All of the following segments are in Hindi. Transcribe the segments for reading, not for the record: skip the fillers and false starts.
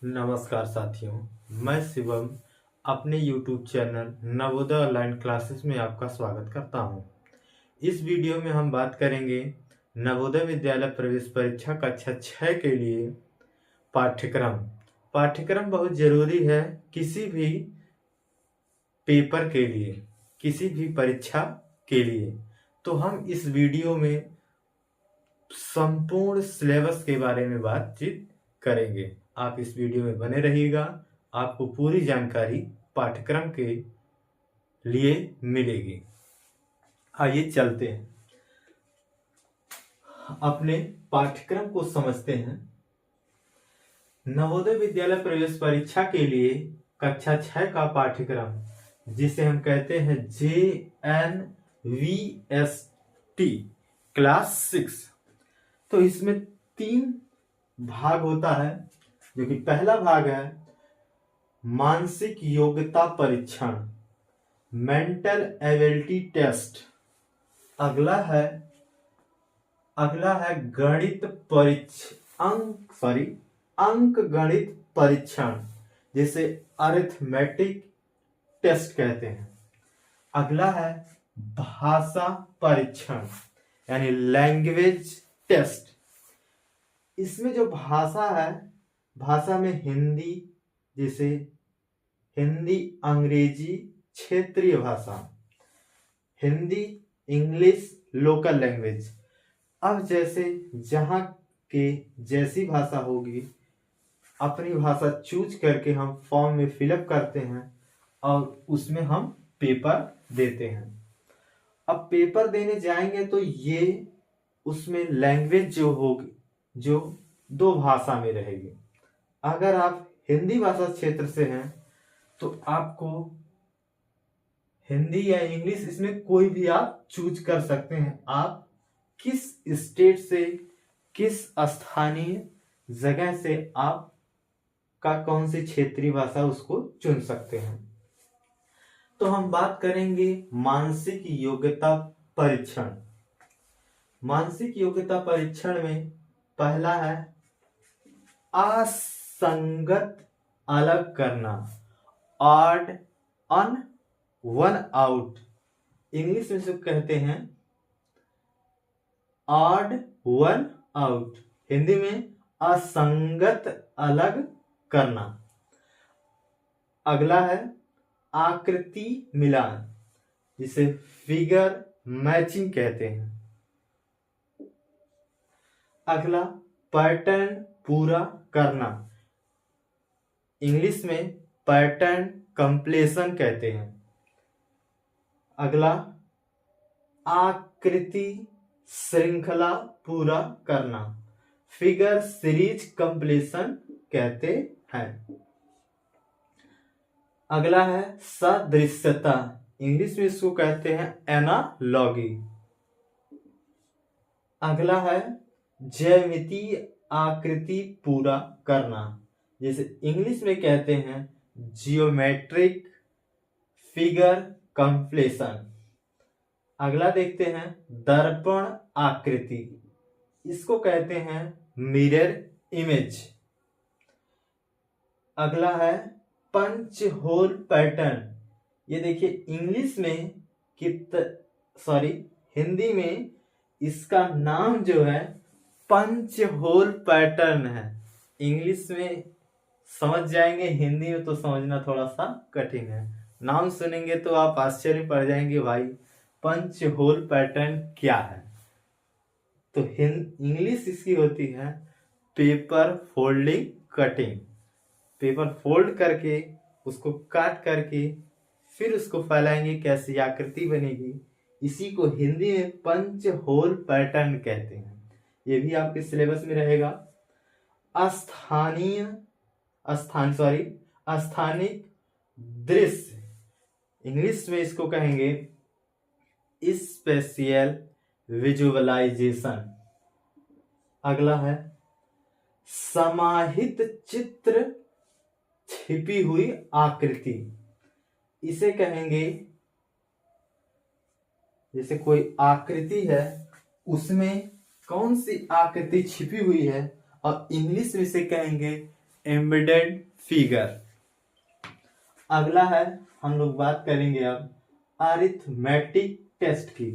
नमस्कार साथियों, मैं शिवम अपने YouTube channel Navodaya online classes में आपका स्वागत करता हूं। इस वीडियो में हम बात करेंगे नवोदय विद्यालय प्रवेश परीक्षा कक्षा 6 के लिए पाठ्यक्रम। पाठ्यक्रम बहुत ज़रूरी है किसी भी पेपर के लिए, किसी भी परीक्षा के लिए। तो हम इस वीडियो में संपूर्ण सिलेबस के बारे में बातचीत करेंगे। आप इस वीडियो में बने रहिएगा, आपको पूरी जानकारी पाठ्यक्रम के लिए मिलेगी। आइए चलते हैं, अपने पाठ्यक्रम को समझते हैं। नवोदय विद्यालय प्रवेश परीक्षा के लिए कक्षा 6 का पाठ्यक्रम, जिसे हम कहते हैं JNVST क्लास 6, तो इसमें 3 भाग होता है। जो कि पहला भाग है मानसिक योग्यता परीक्षण, मेंटल एबिलिटी टेस्ट। अगला है गणित अंक गणित परीक्षण, जिसे अरिथमेटिक टेस्ट कहते हैं। अगला है भाषा परीक्षण यानी लैंग्वेज टेस्ट। इसमें जो भाषा है, भाषा में हिंदी, जैसे हिंदी, अंग्रेजी क्षेत्रीय भाषा, हिंदी, इंग्लिश लोकल लैंग्वेज। अब जैसे जहाँ के जैसी भाषा होगी, अपनी भाषा चूज करके हम फॉर्म में फिलअप करते हैं और उसमें हम पेपर देते हैं। अब पेपर देने जाएंगे तो ये उसमें लैंग्वेज जो होगी, जो 2 भाषा में रहेगी। अगर आप हिंदी भाषा क्षेत्र से हैं तो आपको हिंदी या इंग्लिश, इसमें कोई भी आप चूज कर सकते हैं। आप किस स्टेट से, किस स्थानीय जगह से आप का कौन सी क्षेत्रीय भाषा, उसको चुन सकते हैं। तो हम बात करेंगे मानसिक योग्यता परीक्षण। मानसिक योग्यता परीक्षण में पहला है असंगत अलग करना, ऑड वन आउट। इंग्लिश में से कहते हैं ऑड वन आउट, हिंदी में असंगत अलग करना। अगला है आकृति मिलान, जिसे फिगर मैचिंग कहते हैं। अगला पैटर्न पूरा करना, इंग्लिश में पैटर्न कंप्लीशन कहते हैं। अगला आकृति श्रृंखला पूरा करना, फिगर सीरीज कंप्लीशन कहते हैं। अगला है सदृश्यता, इंग्लिश में इसको कहते हैं एनालॉगी। अगला है ज्यामितीय आकृति पूरा करना, जैसे इंग्लिश में कहते हैं जियोमेट्रिक फिगर कंप्लीशन। अगला देखते हैं दर्पण आकृति, इसको कहते हैं मिरर इमेज। अगला है पंच होल पैटर्न, ये देखिए इंग्लिश में हिंदी में इसका नाम जो है पंच होल पैटर्न है। इंग्लिश में समझ जाएंगे, हिंदी में तो समझना थोड़ा सा कठिन है। नाम सुनेंगे तो आप आश्चर्य पड़ जाएंगे, भाई पंच होल पैटर्न क्या है। तो इंग्लिश इसकी होती है paper folding cutting, paper fold करके उसको काट करके फिर उसको फैलाएंगे, कैसी आकृति बनेगी। इसी को हिंदी में पंच होल पैटर्न कहते हैं। ये भी आपके सिलेबस में रहेगा। स्थानिक दृश्य, इंग्लिश में इसको कहेंगे स्पेशियल विजुअलाइजेशन। अगला है समाहित चित्र छिपी हुई आकृति, इसे कहेंगे जैसे कोई आकृति है, उसमें कौन सी आकृति छिपी हुई है, और इंग्लिश में इसे कहेंगे एम्बेडेड फिगर। अगला है, हम लोग बात करेंगे अब अरिथमेटिक टेस्ट की।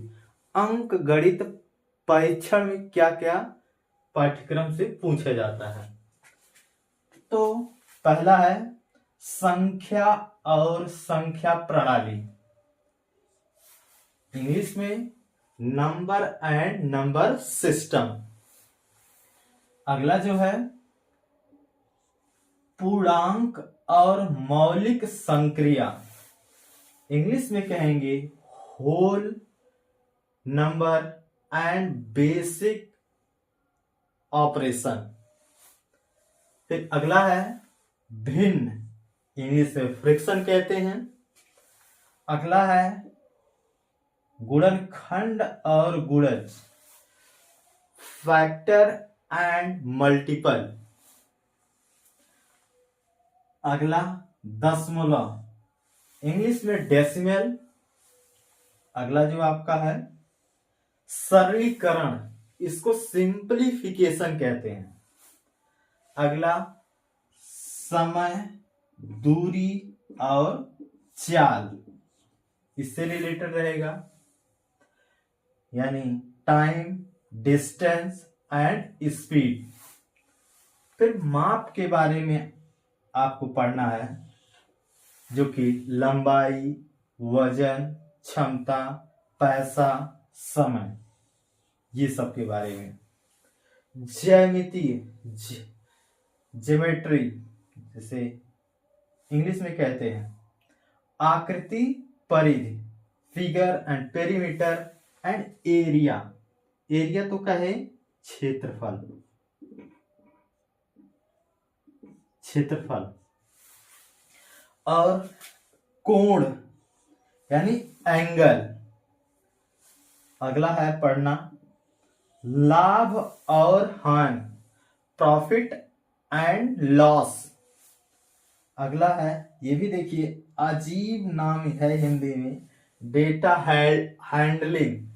अंक गणित परीक्षण में क्या क्या पाठ्यक्रम से पूछा जाता है। तो पहला है संख्या और संख्या प्रणाली, इंग्लिश में नंबर एंड नंबर सिस्टम। अगला जो है पूर्णांक और मौलिक संक्रिया, इंग्लिश में कहेंगे whole number and basic operation. फिर अगला है भिन्न, इंग्लिश में फ्रैक्शन कहते हैं। अगला है गुणनखंड और गुणज, फैक्टर एंड मल्टीपल। अगला दशमलव, इंग्लिश में डेसिमल। अगला जो आपका है सरलीकरण, इसको सिंपलीफिकेशन कहते हैं। अगला समय, दूरी और चाल, इससे रिलेटेड रहेगा, यानी टाइम, डिस्टेंस एंड स्पीड। फिर माप के बारे में आपको पढ़ना है, जो कि लंबाई, वजन, क्षमता, पैसा, समय, ये सब के बारे में। ज्यामिति, ज्योमेट्री, जैसे इंग्लिश में कहते हैं आकृति, परिधि, figure and perimeter and area. Area तो कहे क्षेत्रफल, क्षेत्रफल। और कोण यानी एंगल। अगला है पढ़ना लाभ और हानि, प्रॉफिट एंड लॉस। अगला है, ये भी देखिए अजीब नाम है हिंदी में, डेटा हैंडलिंग,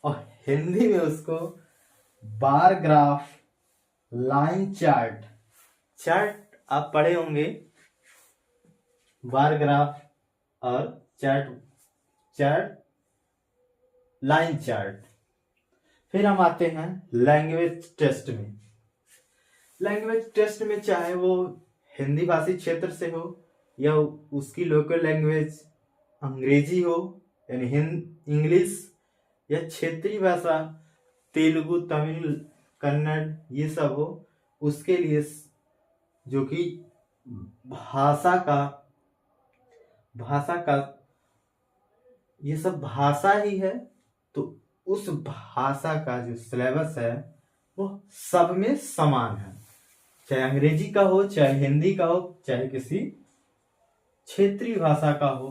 और हिंदी में उसको bar graph, line chart. Chart आप पढ़े होंगे, बार ग्राफ और चार्ट लाइन चार्ट। फिर हम आते हैं लैंग्वेज टेस्ट में। लैंग्वेज टेस्ट में चाहे वो हिंदी भाषी क्षेत्र से हो या उसकी लोकल लैंग्वेज अंग्रेजी हो, यानी इंग्लिश, या क्षेत्रीय भाषा तेलुगु, तमिल, कन्नड़, ये सब हो, उसके लिए जो कि भाषा का ये सब भाषा ही है, तो उस भाषा का जो सिलेबस है वो सब में समान है, चाहे अंग्रेजी का हो, चाहे हिंदी का हो, चाहे किसी क्षेत्रीय भाषा का हो।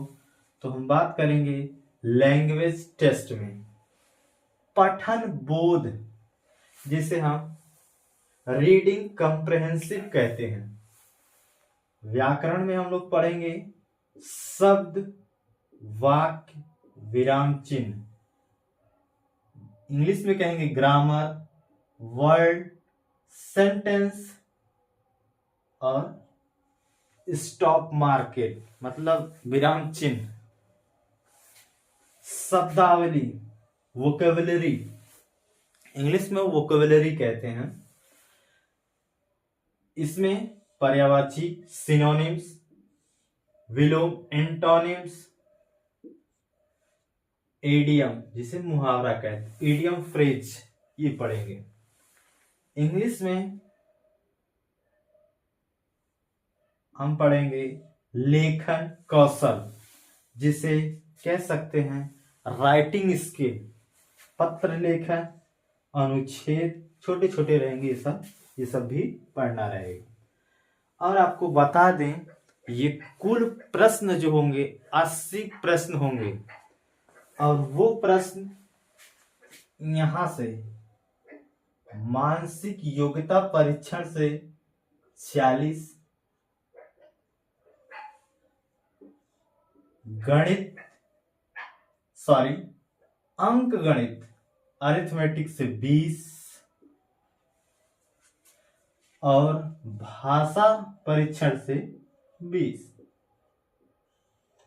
तो हम बात करेंगे लैंग्वेज टेस्ट में पठन बोध, जिसे हम रीडिंग कंप्रहेंसिव कहते हैं। व्याकरण में हम लोग पढ़ेंगे शब्द, वाक्य, विराम चिन्ह, इंग्लिश में कहेंगे ग्रामर, वर्ड, सेंटेंस और स्टॉप मार्केट, मतलब विराम चिन्ह। शब्दावली, वोकेबुलरी, इंग्लिश में वोकेबुलरी कहते हैं। इसमें पर्यायवाची, सिनोनिम्स, विलोम, एंटोनिम्स, एडियम, जिसे मुहावरा कहते हैं, इडियम, फ्रेज, ये पढ़ेंगे। इंग्लिश में हम पढ़ेंगे लेखन कौशल, जिसे कह सकते हैं राइटिंग स्किल, पत्र लेखन, अनुच्छेद, छोटे छोटे रहेंगे ये सब भी पढ़ना रहेगा। और आपको बता दें, ये कुल प्रश्न जो होंगे 80 प्रश्न होंगे, और वो प्रश्न यहां से मानसिक योग्यता परीक्षण से 40, अंक गणित अरिथमेटिक से 20, और भाषा परीक्षण से 20,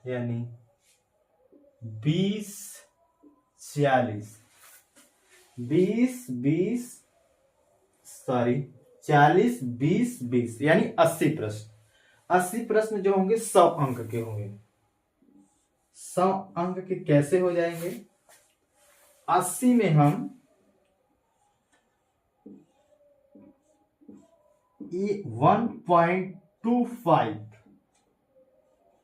यानी 20 40 40 20 20 यानी 80 प्रश्न। 80 प्रश्न जो होंगे 100 अंक के होंगे। 100 अंक के कैसे हो जाएंगे? 80 में हम 1.25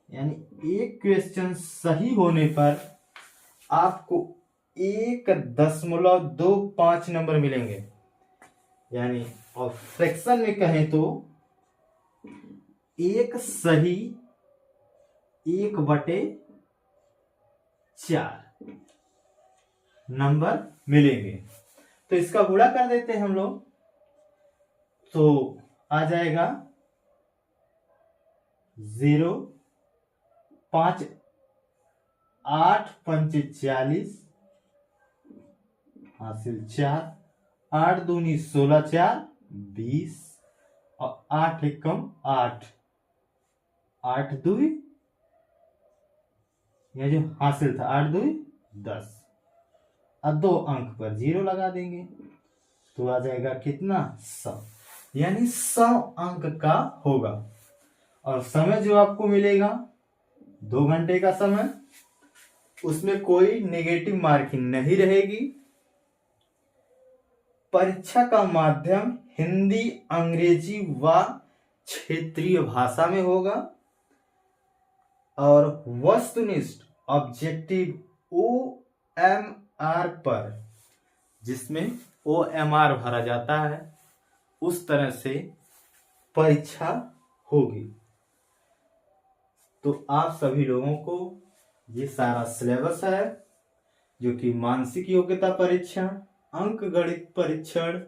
यानी एक क्वेश्चन सही होने पर आपको 1.25 नंबर मिलेंगे। यानी और फ्रैक्शन में कहें तो एक सही 1/4 नंबर मिलेंगे। तो इसका गुणा कर देते हैं हम लोग, तो आ जाएगा 0 5 8 5 40 हासिल 4 8 दूनी 16 4 20 और 8 एकम 8 8 2 यह जो हासिल था 8 2 10 और 2 अंक पर 0 लगा देंगे तो आ जाएगा कितना 100, यानी 100 अंक का होगा। और समय जो आपको मिलेगा 2 घंटे का समय, उसमें कोई नेगेटिव मार्किंग नहीं रहेगी। परीक्षा का माध्यम हिंदी, अंग्रेजी व क्षेत्रीय भाषा में होगा और वस्तुनिष्ठ ऑब्जेक्टिव OMR पर, जिसमें OMR भरा जाता है, उस तरह से परीक्षा होगी। तो आप सभी लोगों को ये सारा सिलेबस है, जो कि मानसिक योग्यता परीक्षण, अंक गणित परीक्षण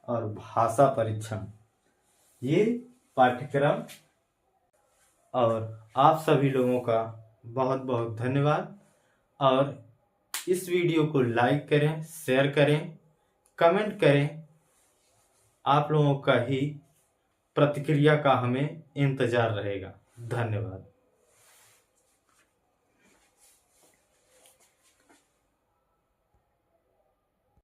और भाषा परीक्षण, ये पाठ्यक्रम। और आप सभी लोगों का बहुत बहुत धन्यवाद। और इस वीडियो को लाइक करें, शेयर करें, कमेंट करें। आप लोगों का ही प्रतिक्रिया का हमें इंतजार रहेगा। धन्यवाद।